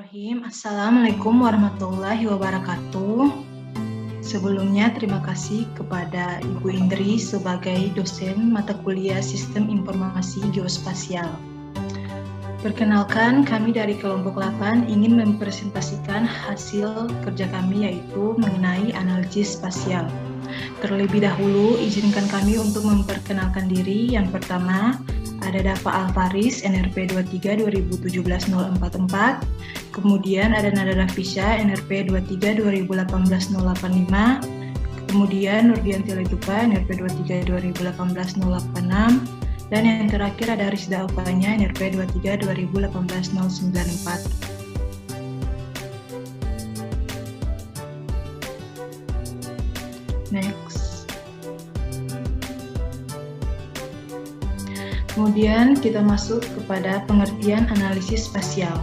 Bismillahirrahmanirrahim. Assalamualaikum warahmatullahi wabarakatuh. Sebelumnya terima kasih kepada Ibu Indri sebagai dosen mata kuliah Sistem Informasi Geospasial. Perkenalkan, kami dari kelompok 8 ingin mempresentasikan hasil kerja kami yaitu mengenai analisis spasial. Terlebih dahulu, izinkan kami untuk memperkenalkan diri. Yang pertama, ada Dava Alvaris, NRP 23 2017 044. Kemudian ada Nada Rafisha, NRP 23 2018 085. Kemudian Nurdianti Letupa, NRP 23 2018 086. Dan yang terakhir ada Rizda Alfanya, NRP 23 2018 094. Next. Kemudian kita masuk kepada pengertian analisis spasial.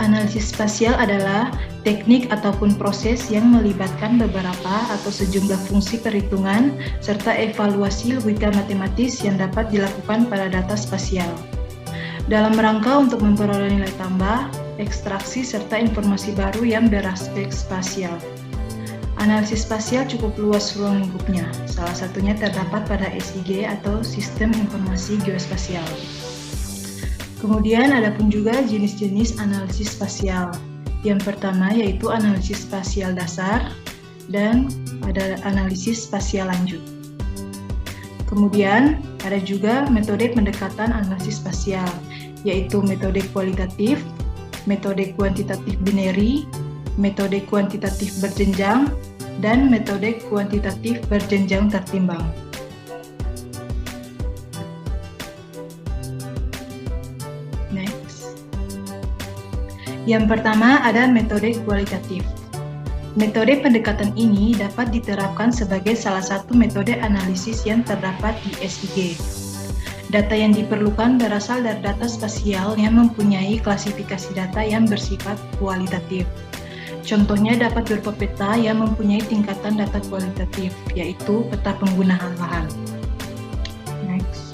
Analisis spasial adalah teknik ataupun proses yang melibatkan beberapa atau sejumlah fungsi perhitungan serta evaluasi logika matematis yang dapat dilakukan pada data spasial. Dalam rangka untuk memperoleh nilai tambah, ekstraksi serta informasi baru yang beraspek spasial. Analisis spasial cukup luas ruang lingkupnya, salah satunya terdapat pada SIG atau Sistem Informasi Geospasial. Kemudian ada pun juga jenis-jenis analisis spasial. Yang pertama yaitu analisis spasial dasar dan ada analisis spasial lanjut. Kemudian ada juga metode pendekatan analisis spasial, yaitu metode kualitatif, metode kuantitatif binary, metode kuantitatif berjenjang, dan metode kuantitatif berjenjang tertimbang. Next. Yang pertama ada metode kualitatif. Metode pendekatan ini dapat diterapkan sebagai salah satu metode analisis yang terdapat di SIG. Data yang diperlukan berasal dari data spasial yang mempunyai klasifikasi data yang bersifat kualitatif. Contohnya dapat berupa peta yang mempunyai tingkatan data kualitatif, yaitu peta penggunaan lahan. Next.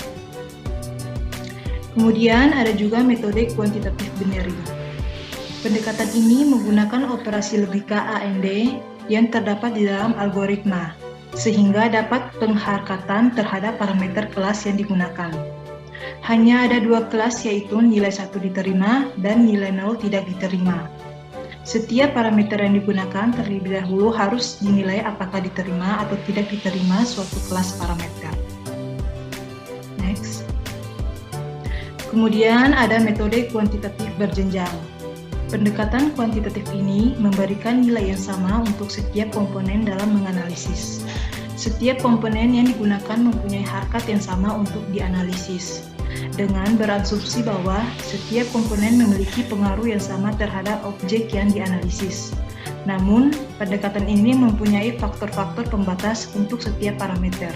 Kemudian ada juga metode kuantitatif binary. Pendekatan ini menggunakan operasi logika AND yang terdapat di dalam algoritma, sehingga dapat pengharkatan terhadap parameter kelas yang digunakan. Hanya ada dua kelas, yaitu nilai 1 diterima dan nilai 0 tidak diterima. Setiap parameter yang digunakan terlebih dahulu harus dinilai apakah diterima atau tidak diterima suatu kelas parameter. Next. Kemudian ada metode kuantitatif berjenjang. Pendekatan kuantitatif ini memberikan nilai yang sama untuk setiap komponen dalam menganalisis. Setiap komponen yang digunakan mempunyai harkat yang sama untuk dianalisis, dengan berasumsi bahwa setiap komponen memiliki pengaruh yang sama terhadap objek yang dianalisis. Namun, pendekatan ini mempunyai faktor-faktor pembatas untuk setiap parameter.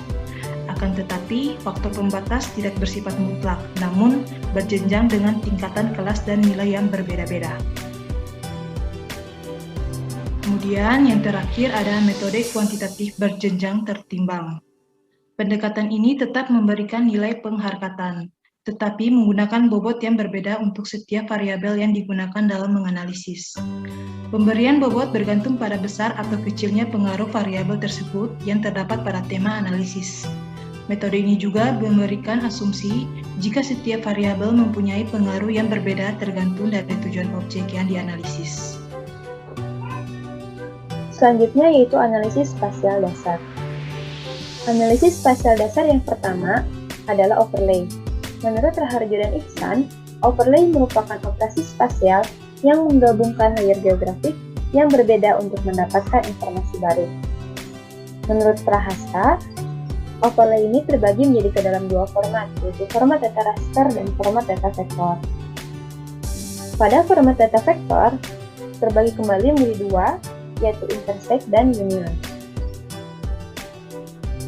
Akan tetapi, faktor pembatas tidak bersifat mutlak, namun berjenjang dengan tingkatan kelas dan nilai yang berbeda-beda. Kemudian yang terakhir ada metode kuantitatif berjenjang tertimbang. Pendekatan ini tetap memberikan nilai pengharkatan, tetapi menggunakan bobot yang berbeda untuk setiap variabel yang digunakan dalam menganalisis. Pemberian bobot bergantung pada besar atau kecilnya pengaruh variabel tersebut yang terdapat pada tema analisis. Metode ini juga memberikan asumsi jika setiap variabel mempunyai pengaruh yang berbeda tergantung dari tujuan objek yang dianalisis. Selanjutnya yaitu analisis spasial dasar. Analisis spasial dasar yang pertama adalah overlay. Menurut Raharjo dan Iksan, overlay merupakan operasi spasial yang menggabungkan layer geografik yang berbeda untuk mendapatkan informasi baru. Menurut Prahasta, overlay ini terbagi menjadi ke dalam dua format, yaitu format data raster dan format data vektor. Pada format data vektor, terbagi kembali menjadi dua, yaitu intersect dan union.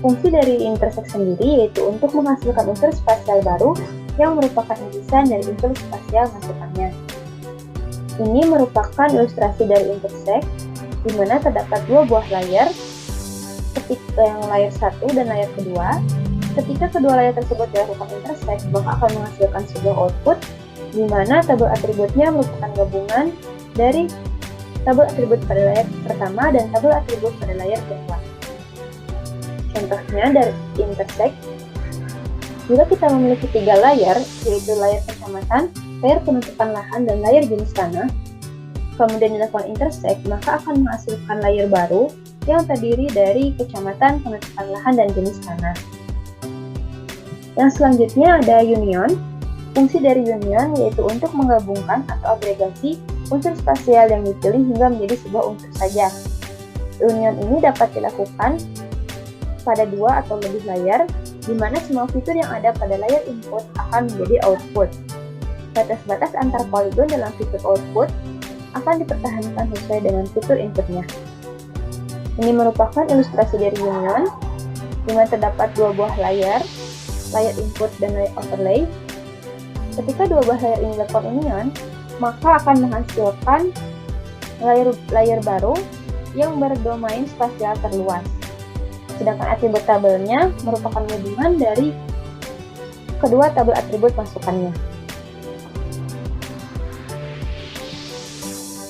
Fungsi dari intersect sendiri yaitu untuk menghasilkan unsur spasial baru yang merupakan irisan dari unsur spasial masukannya. Ini merupakan ilustrasi dari intersect, di mana terdapat dua buah layer, ketika yang layer 1 dan layer kedua. Ketika kedua layer tersebut dilakukan intersect, maka akan menghasilkan sebuah output, di mana tabel atributnya merupakan gabungan dari tabel atribut pada layar pertama dan tabel atribut pada layar kedua. Contohnya dari intersect, jika kita memiliki 3 layar, yaitu layar kecamatan, layar penutupan lahan, dan layar jenis tanah, kemudian dilakukan intersect, maka akan menghasilkan layar baru yang terdiri dari kecamatan, penutupan lahan, dan jenis tanah. Yang selanjutnya ada union. Fungsi dari union yaitu untuk menggabungkan atau agregasi unsur spasial yang dipilih hingga menjadi sebuah unsur saja. Union ini dapat dilakukan pada 2 atau lebih layar, di mana semua fitur yang ada pada layar input akan menjadi output. Batas-batas antar poligon dalam fitur output akan dipertahankan sesuai dengan fitur inputnya. Ini merupakan ilustrasi dari union, di mana terdapat 2 buah layar input dan layar overlay. Ketika 2 buah layar ini dilakukan union, maka akan menghasilkan layar baru yang berdomain spasial terluas. Sedangkan atribut tabelnya merupakan gabungan dari kedua tabel atribut masukannya.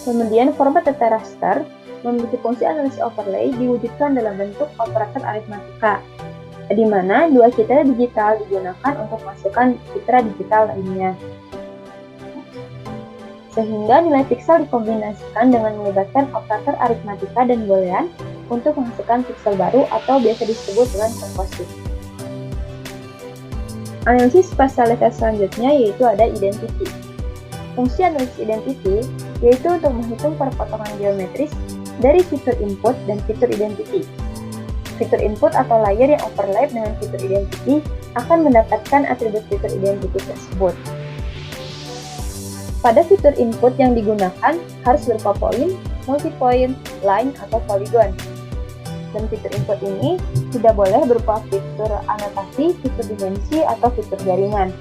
Kemudian format data raster memiliki fungsi analisis overlay diwujudkan dalam bentuk operator aritmatika, di mana 2 citra digital digunakan untuk masukkan citra digital lainnya. Sehingga nilai piksel dikombinasikan dengan melibatkan operator aritmatika dan boolean untuk menghasilkan piksel baru atau biasa disebut dengan komposit. Analisis spasial dasar selanjutnya yaitu ada identity. Fungsi analisis identity yaitu untuk menghitung perpotongan geometris dari fitur input dan fitur identity. Fitur input atau layar yang overlap dengan fitur identity akan mendapatkan atribut fitur identity tersebut. Pada fitur input yang digunakan harus berupa point, multi-point, line, atau polygon. Dan fitur input ini tidak boleh berupa fitur anotasi, fitur dimensi, atau fitur jaringan.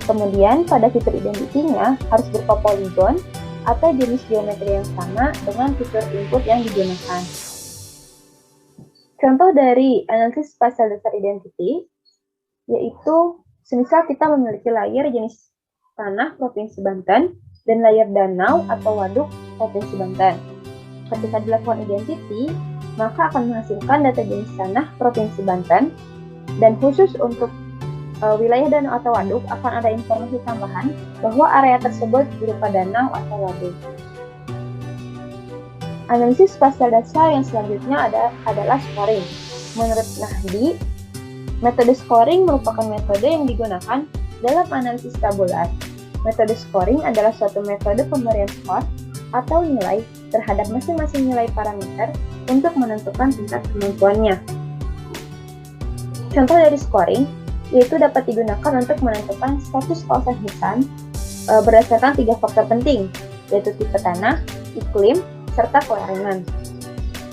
Kemudian pada fitur identity-nya harus berupa polygon atau jenis geometri yang sama dengan fitur input yang digunakan. Contoh dari analisis spasial dasar identity yaitu semisal kita memiliki layar jenis tanah Provinsi Banten dan layar danau atau waduk Provinsi Banten. Ketika dilakukan identity, maka akan menghasilkan data jenis tanah Provinsi Banten, dan khusus untuk wilayah danau atau waduk akan ada informasi tambahan bahwa area tersebut berupa danau atau waduk. Analisis spasial dasar yang selanjutnya adalah scoring. Menurut Nahdi, metode scoring merupakan metode yang digunakan dalam analisis tabular. Metode scoring adalah suatu metode pemberian skor atau nilai terhadap masing-masing nilai parameter untuk menentukan tingkat kemampuannya. Contoh dari scoring yaitu dapat digunakan untuk menentukan status keautensikan berdasarkan 3 faktor penting, yaitu tipe tanah, iklim, serta kelarangan,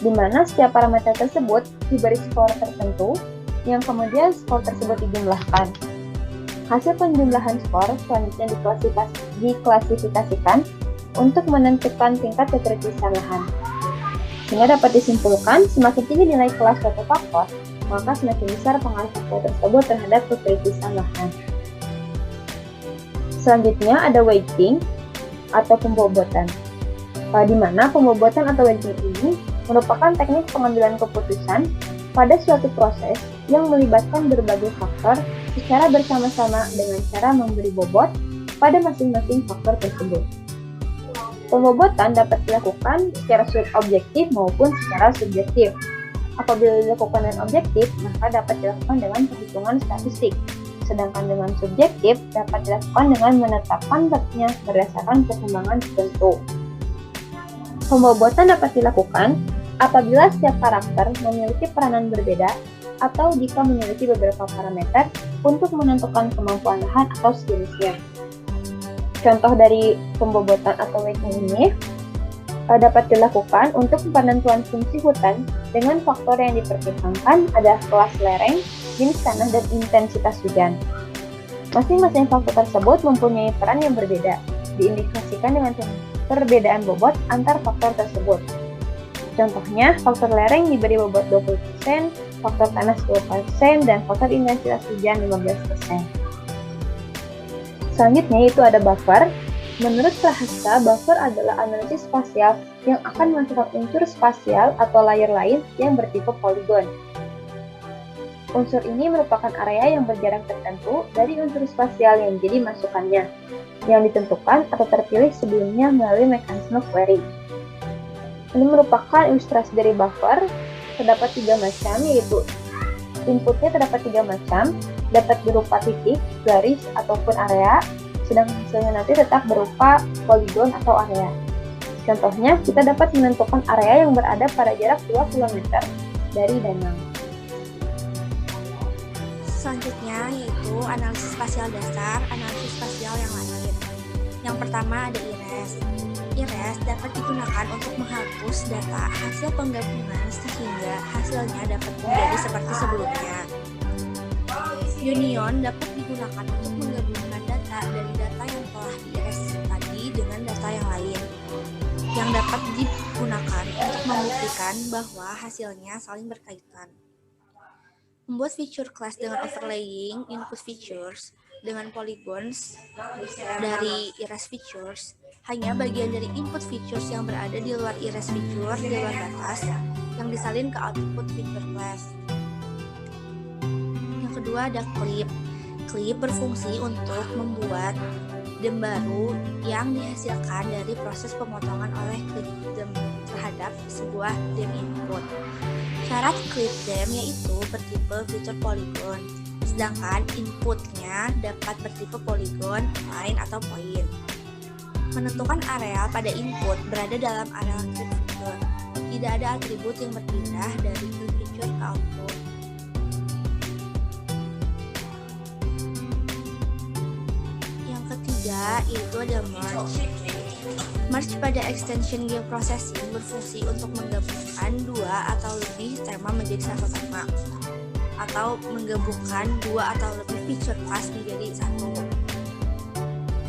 di mana setiap parameter tersebut diberi skor tertentu yang kemudian skor tersebut dijumlahkan. Hasil penjumlahan skor selanjutnya diklasifikasikan untuk menentukan tingkat kekritisan lahan. Sehingga dapat disimpulkan, semakin tinggi nilai kelas suatu faktor, maka semakin besar pengaruh faktor tersebut terhadap kekritisan lahan. Selanjutnya ada weighting atau pembobotan, di mana pembobotan atau weighting ini merupakan teknik pengambilan keputusan pada suatu proses yang melibatkan berbagai faktor secara bersama-sama dengan cara memberi bobot pada masing-masing faktor tersebut. Pembobotan dapat dilakukan secara objektif maupun secara subjektif. Apabila dilakukan dengan objektif, maka dapat dilakukan dengan perhitungan statistik. Sedangkan dengan subjektif, dapat dilakukan dengan menetapkan batasnya berdasarkan pertimbangan tertentu. Pembobotan dapat dilakukan apabila setiap karakter memiliki peranan berbeda atau jika memiliki beberapa parameter untuk menentukan kemampuan lahan atau sejenisnya. Contoh dari pembobotan atau weighting ini dapat dilakukan untuk penentuan fungsi hutan dengan faktor yang dipertimbangkan adalah kelas lereng, jenis tanah, dan intensitas hujan. Masing-masing faktor tersebut mempunyai peran yang berbeda, diindikasikan dengan perbedaan bobot antar faktor tersebut. Contohnya, faktor lereng diberi bobot 20%, faktor tanah 10%, dan faktor intensitas hujan 15%. Selanjutnya itu ada buffer. Menurut Prahasta, buffer adalah analisis spasial yang akan memasukkan unsur spasial atau layer lain yang bertipe poligon. Unsur ini merupakan area yang berjarak tertentu dari unsur spasial yang jadi masukannya, yang ditentukan atau terpilih sebelumnya melalui mekanisme query. Ini merupakan ilustrasi dari buffer. Terdapat 3 macam, yaitu inputnya terdapat 3 macam, dapat berupa titik, garis, ataupun area, sedangkan hasilnya nanti tetap berupa poligon atau area. Contohnya, kita dapat menentukan area yang berada pada jarak 2 km dari danau. Selanjutnya yaitu analisis spasial dasar, analisis spasial yang lain. Yang pertama ada IRES. IRES dapat digunakan untuk menghapus data hasil penggabungan sehingga hasilnya dapat menjadi seperti sebelumnya. Union dapat digunakan untuk menggabungkan data dari data yang telah di-IRES tadi dengan data yang lain, yang dapat digunakan untuk membuktikan bahwa hasilnya saling berkaitan. Membuat feature class dengan overlaying input features dengan polygons dari IRES features hanya bagian dari input features yang berada di luar IRES feature di luar batas yang disalin ke output feature class. Yang kedua ada clip. Clip berfungsi untuk membuat DEM baru yang dihasilkan dari proses pemotongan oleh clip DEM terhadap sebuah DEM input. Syarat clip DEM yaitu bertipe feature polygon, sedangkan inputnya dapat bertipe polygon, line, atau point. Menentukan areal pada input berada dalam areal clip feature. Tidak ada atribut yang berpindah dari clip feature ke output. Yang ketiga yaitu ada merge. Merge pada extension geoprocessing berfungsi untuk menggabungkan 2 atau lebih tema menjadi satu tema, atau menggabungkan 2 atau lebih feature class menjadi satu.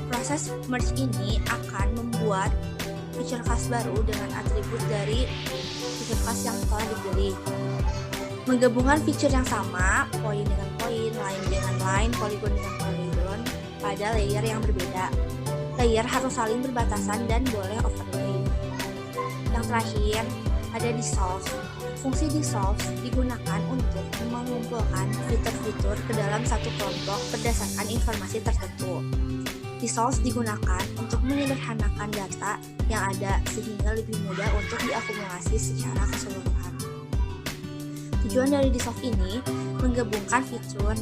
Proses merge ini akan membuat feature class baru dengan atribut dari feature class yang telah dipilih. Menggabungkan feature yang sama, point dengan point, line dengan line, polygon dengan polygon, pada layer yang berbeda. Layer harus saling berbatasan dan boleh overlay. Yang terakhir ada dissolve. Fungsi dissolve digunakan untuk mengumpulkan fitur-fitur ke dalam satu kelompok berdasarkan informasi tertentu. Dissolve digunakan untuk menyederhanakan data yang ada sehingga lebih mudah untuk diakumulasi secara keseluruhan. Tujuan dari dissolve ini menggabungkan fitur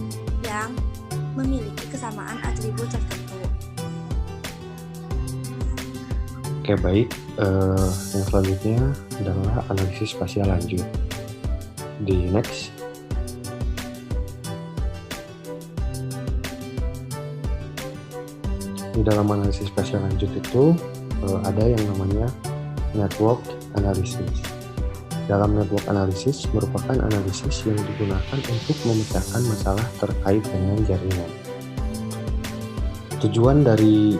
yang memiliki kesamaan atribut tertentu. Oke, baik. Yang selanjutnya adalah analisis spasial lanjut. Di next. Di dalam analisis spasial lanjut itu ada yang namanya network analysis. Dalam network analysis merupakan analisis yang digunakan untuk memecahkan masalah terkait dengan jaringan. Tujuan dari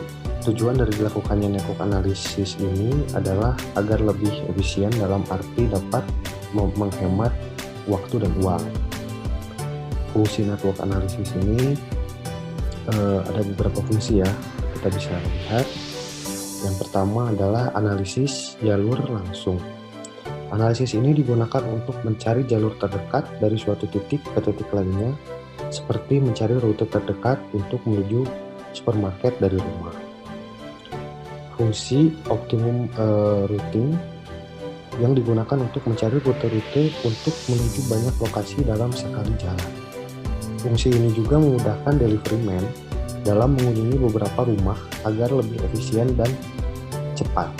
dilakukannya network analysis ini adalah agar lebih efisien dalam arti dapat menghemat waktu dan uang. Fungsi network analysis ini ada beberapa fungsi ya, kita bisa lihat. Yang pertama adalah analisis jalur langsung. Analisis ini digunakan untuk mencari jalur terdekat dari suatu titik ke titik lainnya, seperti mencari rute terdekat untuk menuju supermarket dari rumah. Fungsi optimum routing yang digunakan untuk mencari rute-rute untuk menuju banyak lokasi dalam sekali jalan. Fungsi ini juga memudahkan delivery man dalam mengunjungi beberapa rumah agar lebih efisien dan cepat,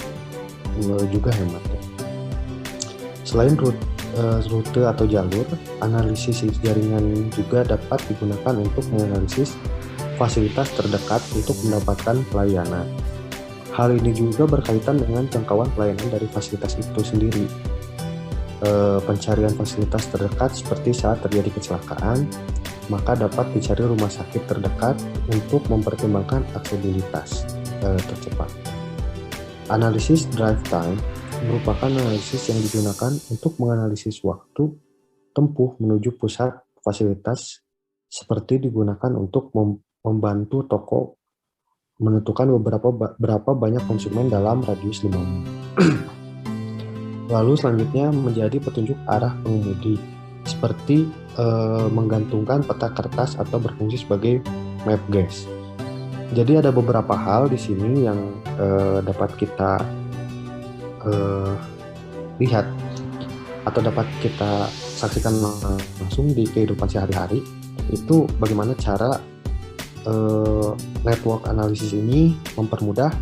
juga hemat. Selain rute atau jalur, analisis jaringan juga dapat digunakan untuk menganalisis fasilitas terdekat untuk mendapatkan pelayanan. Hal ini juga berkaitan dengan jangkauan pelayanan dari fasilitas itu sendiri. Pencarian fasilitas terdekat seperti saat terjadi kecelakaan, maka dapat dicari rumah sakit terdekat untuk mempertimbangkan aksesibilitas tercepat. Analisis drive time merupakan analisis yang digunakan untuk menganalisis waktu tempuh menuju pusat fasilitas, seperti digunakan untuk membantu toko menentukan berapa banyak konsumen dalam radius 5 mil. Lalu selanjutnya menjadi petunjuk arah pengemudi, seperti menggantungkan peta kertas atau berfungsi sebagai map guess. Jadi ada beberapa hal di sini yang dapat kita lihat atau dapat kita saksikan langsung di kehidupan sehari-hari. Itu bagaimana cara network analisis ini mempermudah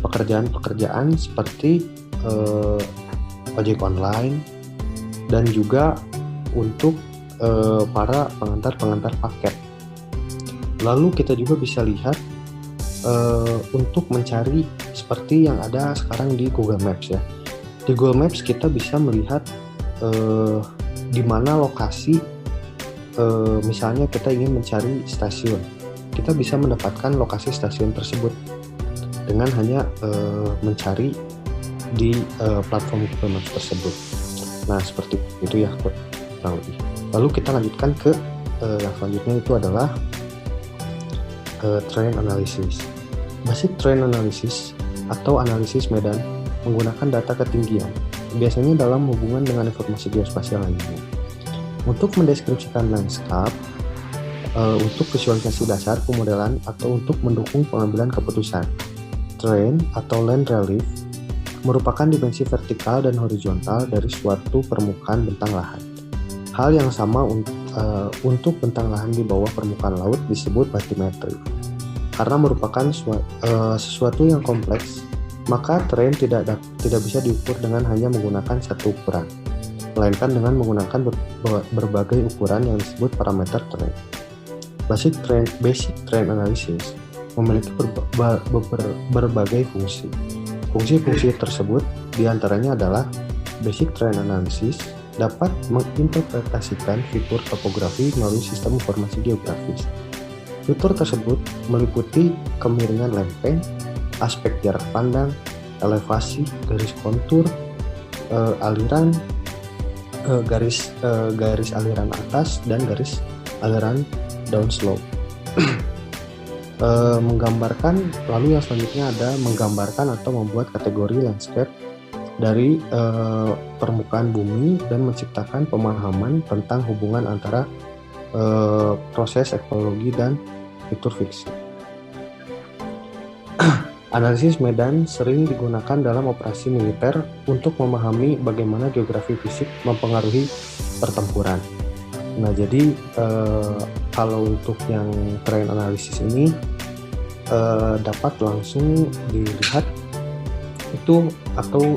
pekerjaan-pekerjaan seperti ojek online dan juga untuk para pengantar paket. Lalu kita juga bisa lihat untuk mencari seperti yang ada sekarang di Google Maps ya. Di Google Maps kita bisa melihat di mana lokasi, misalnya kita ingin mencari stasiun, kita bisa mendapatkan lokasi stasiun tersebut dengan hanya mencari di platform Google Maps tersebut. Nah, seperti itu ya kurang lebih. Lalu kita lanjutkan ke yang selanjutnya, itu adalah train analysis. Basic train analysis atau analisis medan menggunakan data ketinggian, biasanya dalam hubungan dengan informasi geospasial lainnya. Untuk mendeskripsikan lanskap, untuk visualisasi dasar pemodelan atau untuk mendukung pengambilan keputusan. Terrain atau land relief merupakan dimensi vertikal dan horizontal dari suatu permukaan bentang lahan. Hal yang sama untuk bentang lahan di bawah permukaan laut disebut bathymetry. Karena merupakan sesuatu yang kompleks, maka terrain tidak bisa diukur dengan hanya menggunakan satu ukuran, melainkan dengan menggunakan berbagai ukuran yang disebut parameter terrain. Basic train analysis memiliki berbagai fungsi. Fungsi-fungsi tersebut diantaranya adalah basic train analysis dapat menginterpretasikan fitur topografi melalui sistem informasi geografis. Fitur tersebut meliputi kemiringan lempeng, aspek jarak pandang, elevasi, garis kontur, aliran, garis aliran atas, dan garis aliran downslope. Menggambarkan, lalu yang selanjutnya ada menggambarkan atau membuat kategori landscape dari permukaan bumi dan menciptakan pemahaman tentang hubungan antara proses ekologi dan fitur fiksi. Analisis medan sering digunakan dalam operasi militer untuk memahami bagaimana geografi fisik mempengaruhi pertempuran. Nah, jadi kalau untuk yang terrain analisis ini dapat langsung dilihat itu atau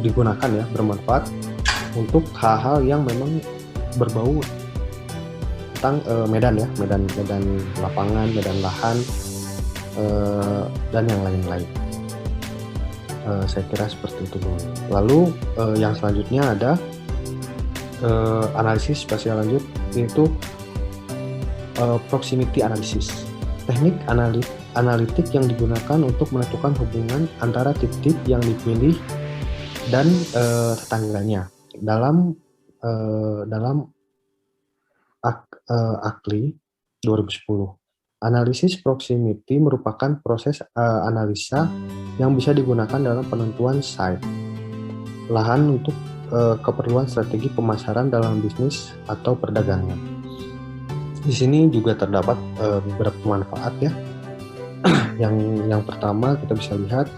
digunakan ya, bermanfaat untuk hal-hal yang memang berbau tentang medan ya, medan lapangan, medan lahan, dan yang lain-lain. Saya kira seperti itu dulu. Lalu yang selanjutnya ada analisis spasial lanjut, yaitu proximity analysis. Teknik analitik yang digunakan untuk menentukan hubungan antara titik yang dipilih dan tetangganya. Dalam ACLI 2010, analisis proximity merupakan proses analisa yang bisa digunakan dalam penentuan site lahan untuk keperluan strategi pemasaran dalam bisnis atau perdagangan. Di sini juga terdapat beberapa manfaat ya. Yang pertama kita bisa lihat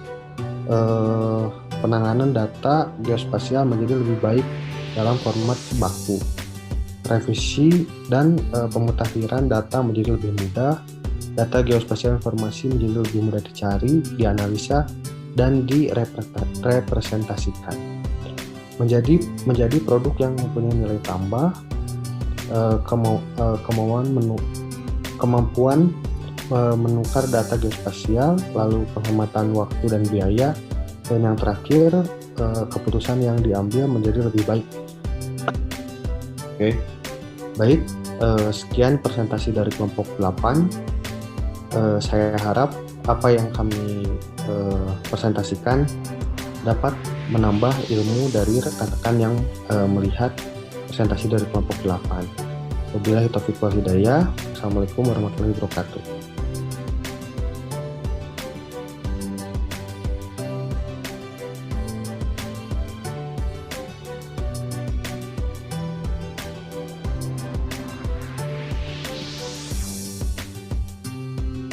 penanganan data geospasial menjadi lebih baik dalam format baku. Revisi dan pemutakhiran data menjadi lebih mudah. Data geospasial informasi menjadi lebih mudah dicari, dianalisa, dan direpresentasikan. Menjadi produk yang mempunyai nilai tambah, kemampuan menukar data geospasial, lalu penghematan waktu dan biaya, dan yang terakhir keputusan yang diambil menjadi lebih baik. Oke. Baik, sekian presentasi dari kelompok 8. Saya harap apa yang kami presentasikan dapat menambah ilmu dari rekan-rekan yang melihat presentasi dari kelompok 8. Wabillahi taufiq wal hidayah. Assalamualaikum warahmatullahi wabarakatuh.